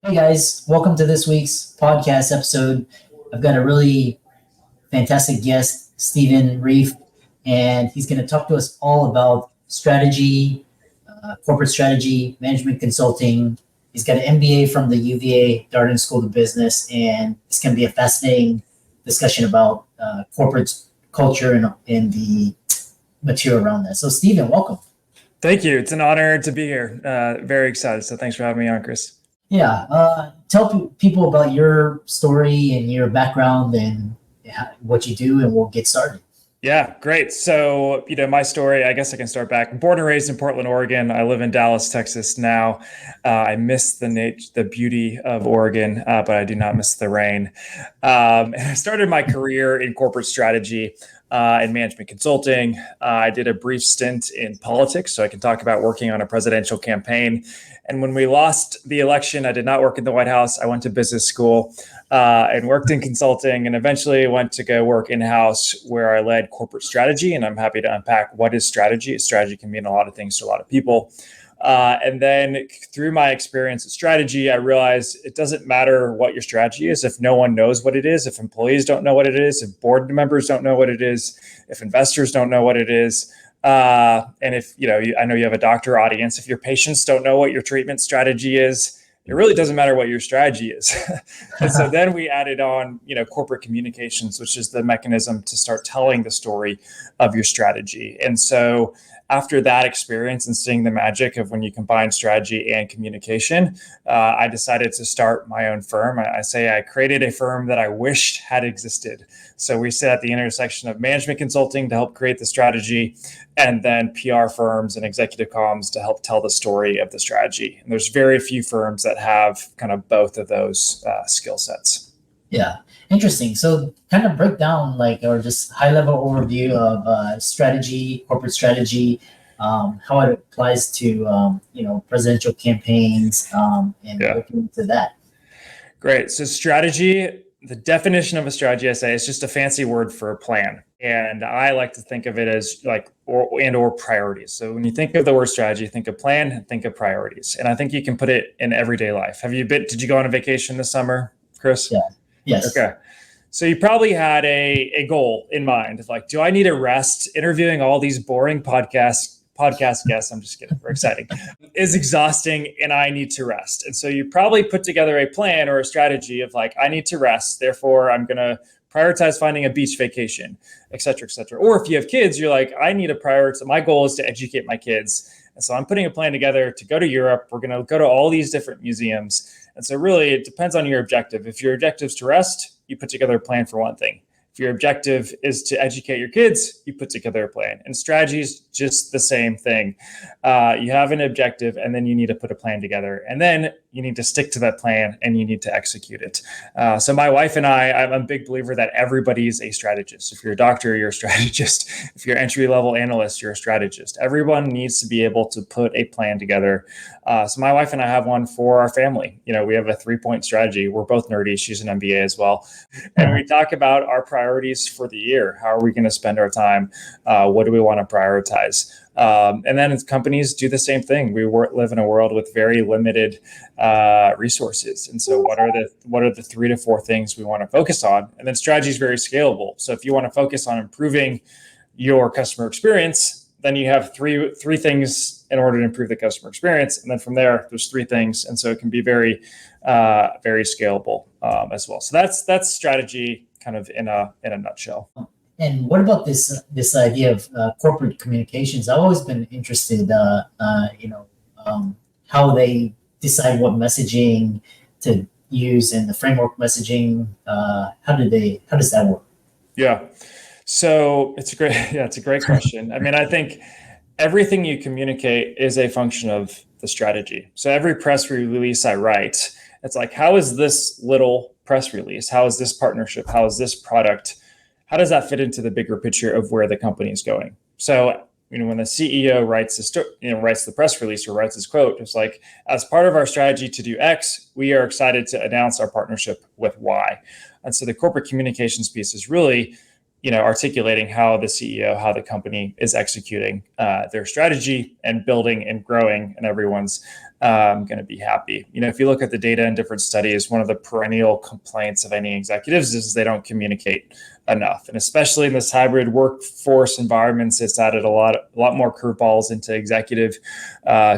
Hey guys, welcome to this week's podcast episode. I've got a really fantastic guest, Stephen Reiff, and he's going to talk to us all about strategy, corporate strategy, management consulting. He's got an MBA from the UVA Darden School of Business, and it's going to be a fascinating discussion about corporate culture and the material around that. So, Stephen, welcome. Thank you. It's an honor to be here. Very excited. So thanks for having me on, Chris. Yeah, tell people about your story and your background and what you do, and we'll get started. Yeah, great. So, my story, I guess I can start back. Born and raised in Portland, Oregon. I live in Dallas, Texas now. I miss the beauty of Oregon, but I do not miss the rain. And I started my career in corporate strategy and management consulting. I did a brief stint in politics, so I can talk about working on a presidential campaign. And when we lost the election, I did not work in the White House. I went to business school and worked in consulting, and eventually went to go work in-house where I led corporate strategy. And I'm happy to unpack what is strategy. Strategy can mean a lot of things to a lot of people. And then through my experience in strategy, I realized it doesn't matter what your strategy is if no one knows what it is, if employees don't know what it is, if board members don't know what it is, if investors don't know what it is. And if, I know you have a doctor audience, if your patients don't know what your treatment strategy is, it really doesn't matter what your strategy is. And so then we added on, corporate communications, which is the mechanism to start telling the story of your strategy. And so after that experience and seeing the magic of when you combine strategy and communication, I decided to start my own firm. I say I created a firm that I wished had existed. So we sit at the intersection of management consulting to help create the strategy, and then PR firms and executive comms to help tell the story of the strategy. And there's very few firms that have kind of both of those skill sets. Yeah, interesting. So kind of break down or just high level overview of strategy, corporate strategy, how it applies to, presidential campaigns and looking into that. Great. So strategy, the definition of a strategy, I say, is just a fancy word for a plan. And I like to think of it as or priorities. So when you think of the word strategy, think of plan and think of priorities. And I think you can put it in everyday life. Did you go on a vacation this summer, Chris? Yeah. Yes. Okay. So you probably had a goal in mind of do I need a rest? Interviewing all these boring podcast guests, I'm just kidding, we're exciting, is exhausting and I need to rest. And so you probably put together a plan or a strategy of I need to rest. Therefore, I'm going to prioritize finding a beach vacation, et cetera, et cetera. Or if you have kids, you're I need to prioritize. My goal is to educate my kids. And so I'm putting a plan together to go to Europe. We're going to go to all these different museums. And so really, it depends on your objective. If your objective is to rest, you put together a plan for one thing. If your objective is to educate your kids, you put together a plan. And strategy is just the same thing. You have an objective, and then you need to put a plan together. And then you need to stick to that plan, and you need to execute it. So my wife and I'm a big believer that everybody's a strategist. If you're a doctor, you're a strategist. If you're an entry-level analyst, you're a strategist. Everyone needs to be able to put a plan together. So my wife and I have one for our family. We have a 3-point strategy. We're both nerdy. She's an MBA as well. And we talk about our priorities for the year. How are we going to spend our time? What do we want to prioritize? And then companies do the same thing. We live in a world with very limited resources. And so what are the 3 to 4 things we want to focus on? And then strategy is very scalable. So if you want to focus on improving your customer experience, then you have three things in order to improve the customer experience. And then from there, there's 3 things. And so it can be very, very scalable as well. So that's strategy kind of in a nutshell. And what about this idea of corporate communications? I've always been interested, how they decide what messaging to use and the framework messaging. How does that work? Yeah. So it's a great question. I mean, I think everything you communicate is a function of the strategy. So every press release I write, it's how is this little press release? How is this partnership? How is this product? How does that fit into the bigger picture of where the company is going? So, when the CEO writes the press release or writes his quote, it's as part of our strategy to do X, we are excited to announce our partnership with Y. And so the corporate communications piece is really, articulating how the CEO, how the company is executing their strategy and building and growing, and everyone's going to be happy. If you look at the data in different studies, one of the perennial complaints of any executives is they don't communicate enough. And especially in this hybrid workforce environments, it's added a lot more curveballs into executive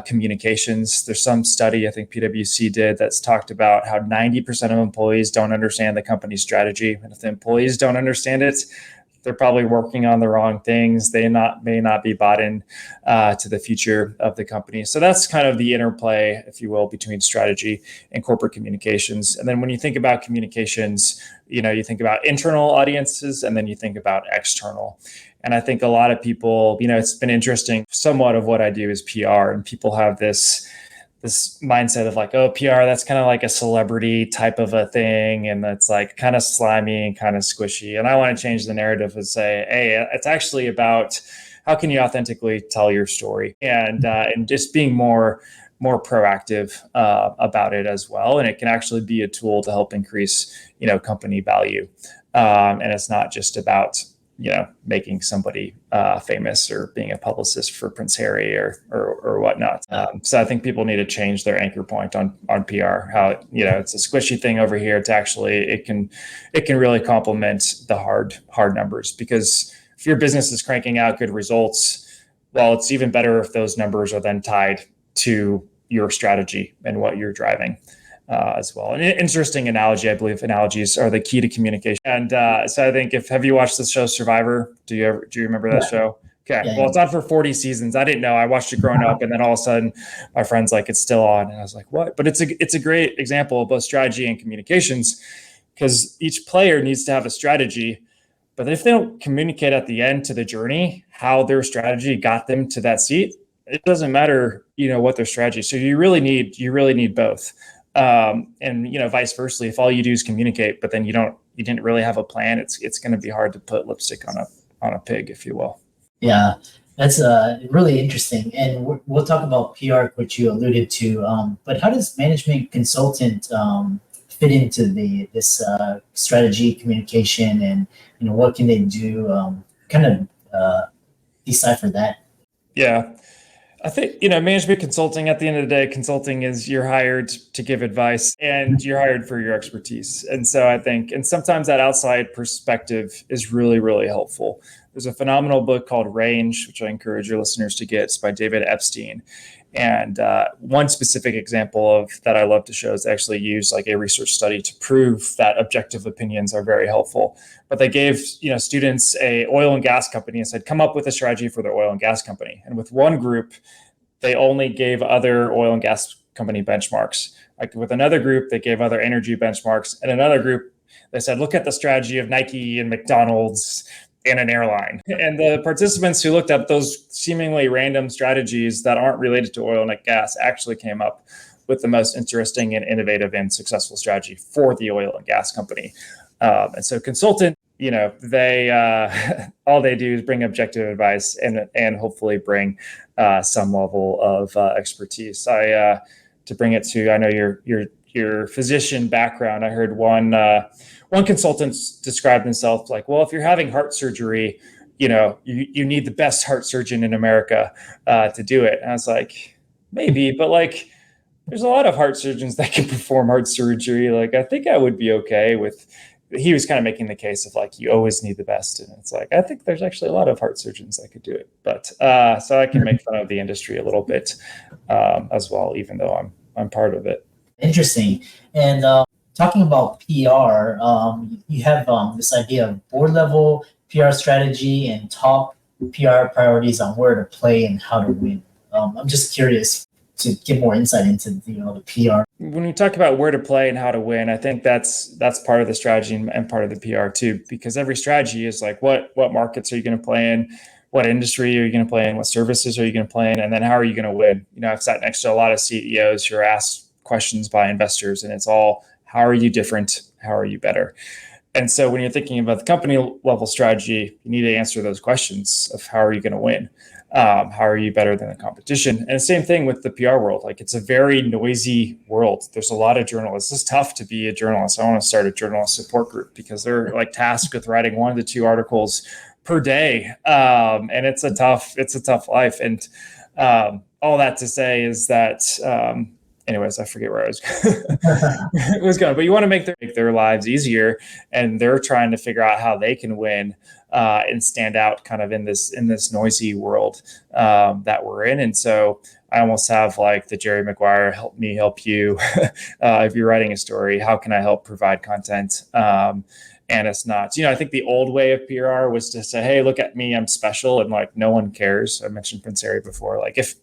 communications. There's some study I think PwC did that's talked about how 90% of employees don't understand the company's strategy. And if the employees don't understand it, they're probably working on the wrong things. They may not be bought in to the future of the company. So that's kind of the interplay, if you will, between strategy and corporate communications. And then when you think about communications, you think about internal audiences, and then you think about external. And I think a lot of people, it's been interesting. Somewhat of what I do is PR, and people have this mindset of like, oh, PR, that's kind of like a celebrity type of a thing. And that's like kind of slimy and kind of squishy. And I want to change the narrative and say, hey, it's actually about how can you authentically tell your story, and just being more proactive about it as well. And it can actually be a tool to help increase, company value. And it's not just about, making somebody famous or being a publicist for Prince Harry or whatnot. So I think people need to change their anchor point on PR. How it's a squishy thing over here. To actually it can really complement the hard numbers, because if your business is cranking out good results, well, it's even better if those numbers are then tied to your strategy and what you're driving. As well. An interesting analogy, I believe analogies are the key to communication. And so I think have you watched the show Survivor? Do you remember that show? Okay. Yeah. Well, it's on for 40 seasons. I didn't know. I watched it growing up, and then all of a sudden my friend's like, it's still on. And I was like, what? But it's a great example of both strategy and communications, because each player needs to have a strategy. But if they don't communicate at the end to the journey, how their strategy got them to that seat, it doesn't matter, what their strategy. So you really need both. And vice versa, if all you do is communicate, but then you didn't really have a plan, it's going to be hard to put lipstick on a pig, if you will. Yeah, that's really interesting. And we'll talk about PR, which you alluded to. But how does management consultant fit into this strategy communication, and what can they do? Kind of decipher that. Yeah. I think, management consulting, at the end of the day, consulting is you're hired to give advice and you're hired for your expertise. And so I think, and sometimes that outside perspective is really, really helpful. There's a phenomenal book called Range, which I encourage your listeners to get. It's by David Epstein. And one specific example of that I love to show is they actually use like a research study to prove that objective opinions are very helpful. But they gave students a oil and gas company and said, come up with a strategy for their oil and gas company. And with one group, they only gave other oil and gas company benchmarks. Like with another group, they gave other energy benchmarks. And another group, they said, look at the strategy of Nike and McDonald's and an airline. And the participants who looked up those seemingly random strategies that aren't related to oil and gas actually came up with the most interesting and innovative and successful strategy for the oil and gas company. And so consultant, they all they do is bring objective advice and hopefully bring some level of expertise. To bring it to, I know your physician background. I heard one consultant described himself like, well, if you're having heart surgery, you need the best heart surgeon in America to do it. And I was like, maybe, but like, there's a lot of heart surgeons that can perform heart surgery. Like, I think I would be okay with. He was kind of making the case of like, you always need the best. And it's like, I think there's actually a lot of heart surgeons that could do it. But so I can make fun of the industry a little bit as well, even though I'm part of it. Interesting. And talking about PR, you have this idea of board level PR strategy and top PR priorities on where to play and how to win. I'm just curious to get more insight into the PR. When we talk about where to play and how to win, I think that's part of the strategy and part of the PR too, because every strategy is like, what markets are you going to play in? What industry are you going to play in? What services are you going to play in? And then how are you going to win? I've sat next to a lot of CEOs who are asked questions by investors, and it's all, how are you different? How are you better? And so when you're thinking about the company level strategy, you need to answer those questions of how are you going to win? How are you better than the competition? And the same thing with the PR world. Like, it's a very noisy world. There's a lot of journalists. It's tough to be a journalist. I want to start a journalist support group because they're like tasked with writing 1 to 2 articles per day. And it's a tough life. And all that to say is that, anyways, I forget where I was going, but you want to make their lives easier, and they're trying to figure out how they can win and stand out kind of in this noisy world that we're in. And so I almost have like the Jerry Maguire, help me help you. If you're writing a story, how can I help provide content? And it's not, I think the old way of PR was to say, hey, look at me, I'm special. And like, no one cares. I mentioned Prince Harry before. Like if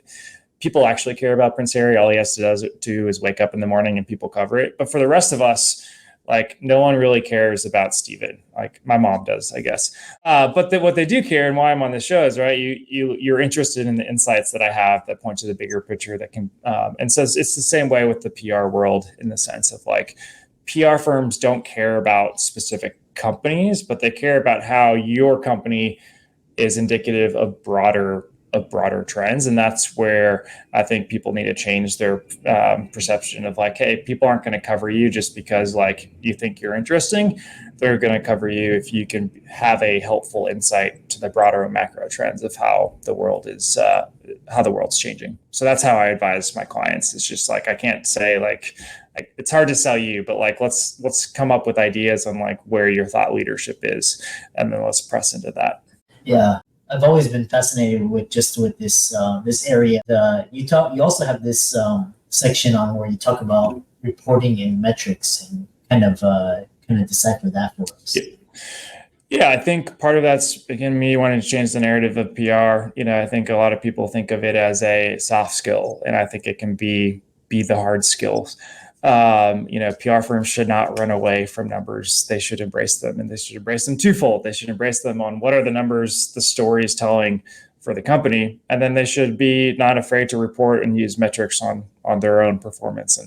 people actually care about Prince Harry, all he has to do is wake up in the morning and people cover it. But for the rest of us, like no one really cares about Steven. Like my mom does, I guess. But what they do care, and why I'm on this show is, right, you're interested in the insights that I have that point to the bigger picture that can, and so it's the same way with the PR world, in the sense of like, PR firms don't care about specific companies, but they care about how your company is indicative of broader trends. And that's where I think people need to change their perception of like, hey, people aren't going to cover you just because like you think you're interesting. They're going to cover you if you can have a helpful insight to the broader macro trends of how the world is, how the world's changing. So that's how I advise my clients. It's just like, I can't say like it's hard to sell you, but like, let's come up with ideas on like where your thought leadership is, and then let's press into that. Yeah. I've always been fascinated with this this area. You also have this section on where you talk about reporting and metrics, and kind of decipher that for us. Yeah, I think part of that's, again, me wanting to change the narrative of PR. I think a lot of people think of it as a soft skill, and I think it can be the hard skills. PR firms should not run away from numbers. They should embrace them, and they should embrace them twofold. They should embrace them on what are the numbers the story is telling for the company, and then they should be not afraid to report and use metrics on their own performance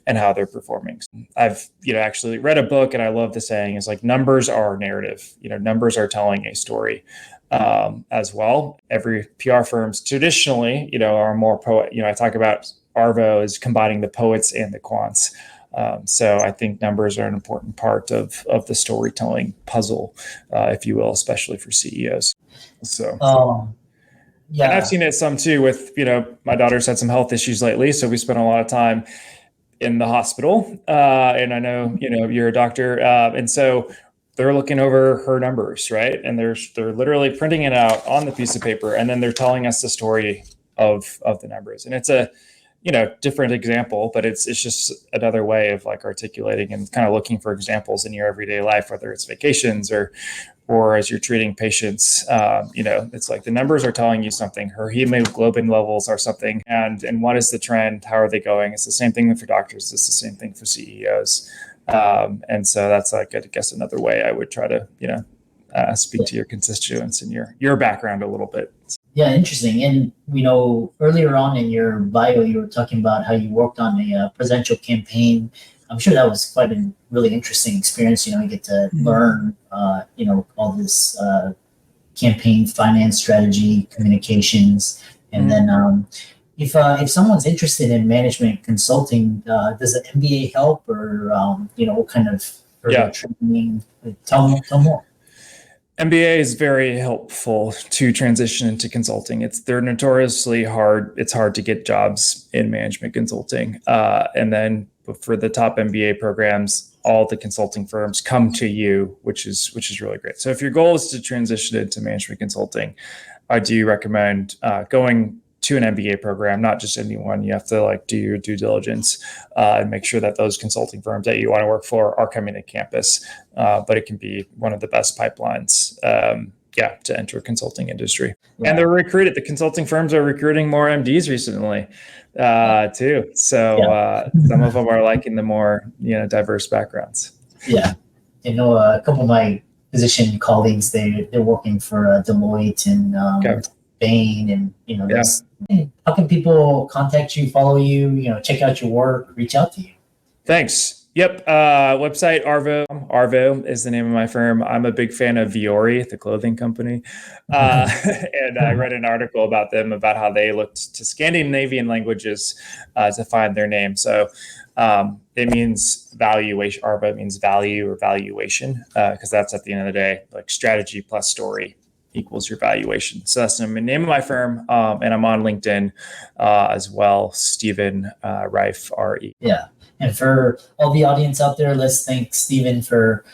and how they're performing. I've actually read a book, and I love the saying is like, numbers are narrative. Numbers are telling a story as well. Every PR firms traditionally are more I talk about Arvo is combining the poets and the quants. So I think numbers are an important part of the storytelling puzzle, if you will, especially for CEOs. So, yeah. And I've seen it some too with, my daughter's had some health issues lately. So we spent a lot of time in the hospital. And I know, you're a doctor. And so they're looking over her numbers, right? And they're literally printing it out on the piece of paper. And then they're telling us the story of the numbers. And it's a, different example, but it's just another way of like articulating and kind of looking for examples in your everyday life, whether it's vacations or as you're treating patients. It's like the numbers are telling you something. Her hemoglobin levels are something, and what is the trend? How are they going? It's the same thing for doctors. It's the same thing for CEOs. And so that's like, I guess, another way I would try to, speak to your constituents and your background a little bit. Yeah, interesting. And, earlier on in your bio, you were talking about how you worked on a presidential campaign. I'm sure that was quite a really interesting experience. You get to learn, all this campaign finance strategy, communications. And then if someone's interested in management consulting, does an MBA help, or, what kind of training? Tell more. MBA is very helpful to transition into consulting. They're notoriously hard. It's hard to get jobs in management consulting. And then for the top MBA programs, all the consulting firms come to you, which is really great. So if your goal is to transition into management consulting, I do recommend going to an MBA program, not just anyone. You have to do your due diligence and make sure that those consulting firms that you want to work for are coming to campus. But it can be one of the best pipelines, to enter a consulting industry. Yeah. And the consulting firms are recruiting more MDs recently, too. So some of them are liking the more, diverse backgrounds. Yeah. A couple of my physician colleagues, they're working for Deloitte and Bain, and this. How can people contact you, follow you, check out your work, reach out to you? Thanks. Yep. Website Arvo. Arvo is the name of my firm. I'm a big fan of Viore, the clothing company. And I read an article about them, about how they looked to Scandinavian languages to find their name. So it means valuation. Arvo means value or valuation, because that's at the end of the day, like strategy plus story equals your valuation. So that's the name of my firm. And I'm on LinkedIn as well, Stephen Reiff, R-E. Yeah. And for all the audience out there, let's thank Stephen for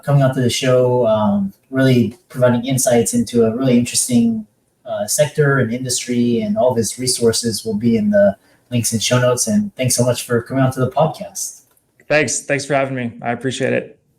coming out to the show, really providing insights into a really interesting sector and industry, and all of his resources will be in the links and show notes. And thanks so much for coming out to the podcast. Thanks for having me. I appreciate it.